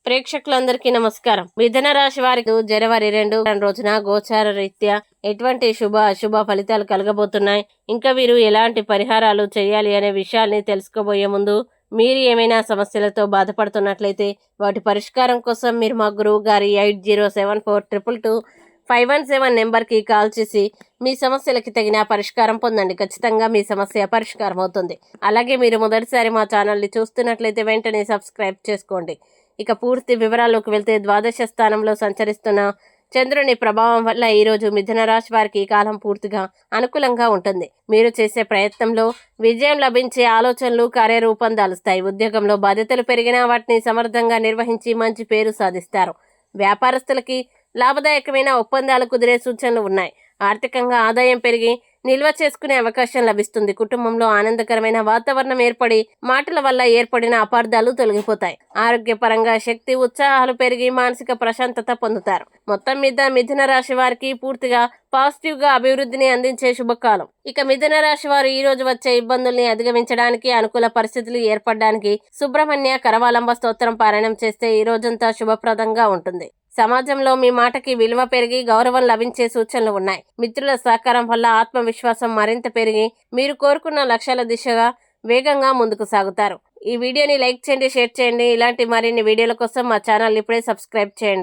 ప్రేక్షకులందరికీ నమస్కారం. మిథున రాశి వారికి జనవరి 2 రోజున గోచార రీత్యా ఎటువంటి శుభ అశుభ ఫలితాలు కలగబోతున్నాయి, ఇంకా వీరు ఎలాంటి పరిహారాలు చేయాలి అనే విషయాల్ని తెలుసుకోబోయే ముందు మీరు ఏమైనా సమస్యలతో బాధపడుతున్నట్లయితే వాటి పరిష్కారం కోసం మీరు మా గురువు గారి 8074222517 నెంబర్కి కాల్ చేసి మీ సమస్యలకి తగిన పరిష్కారం పొందండి. ఖచ్చితంగా మీ సమస్య పరిష్కారం అవుతుంది. అలాగే మీరు మొదటిసారి మా ఛానల్ని చూస్తున్నట్లయితే వెంటనే సబ్స్క్రైబ్ చేసుకోండి. ఇక పూర్తి వివరాల్లోకి వెళ్తే ద్వాదశ స్థానంలో సంచరిస్తున్న చంద్రుని ప్రభావం వల్ల ఈరోజు మిథున రాశి వారికి ఈ కాలం పూర్తిగా అనుకూలంగా ఉంటుంది. మీరు చేసే ప్రయత్నంలో విజయం లభించే ఆలోచనలు కార్యరూపం దాలుస్తాయి. ఉద్యోగంలో బాధ్యతలు పెరిగినా వాటిని సమర్థంగా నిర్వహించి మంచి పేరు సాధిస్తారు. వ్యాపారస్తులకి లాభదాయకమైన ఒప్పందాలు కుదిరే సూచనలు ఉన్నాయి. ఆర్థికంగా ఆదాయం పెరిగి నిల్వ చేసుకునే అవకాశం లభిస్తుంది. కుటుంబంలో ఆనందకరమైన వాతావరణం ఏర్పడి మాటల వల్ల ఏర్పడిన అపార్థాలు తొలగిపోతాయి. ఆరోగ్యపరంగా శక్తి ఉత్సాహాలు పెరిగి మానసిక ప్రశాంతత పొందుతారు. మొత్తం మీద మిథున రాశి వారికి పూర్తిగా పాజిటివ్ గా అభివృద్ధిని అందించే శుభకాలం. ఇక మిథున రాశి వారు ఈ రోజు వచ్చే ఇబ్బందుల్ని అధిగమించడానికి, అనుకూల పరిస్థితులు ఏర్పడడానికి సుబ్రహ్మణ్య కరవాలంబ స్తోత్రం పారాయణం చేస్తే ఈ రోజంతా శుభప్రదంగా ఉంటుంది. సమాజంలో మీ మాటకి విలువ పెరిగి గౌరవం లభించే సూచనలు ఉన్నాయి. మిత్రుల సహకారం వల్ల ఆత్మవిశ్వాసం మరింత పెరిగి మీరు కోరుకున్న లక్ష్యాల దిశగా వేగంగా ముందుకు సాగుతారు. ఈ వీడియోని లైక్ చేయండి, షేర్ చేయండి. ఇలాంటి మరిన్ని వీడియోల కోసం మా ఛానల్ ఇప్పుడే సబ్స్క్రైబ్ చేయండి.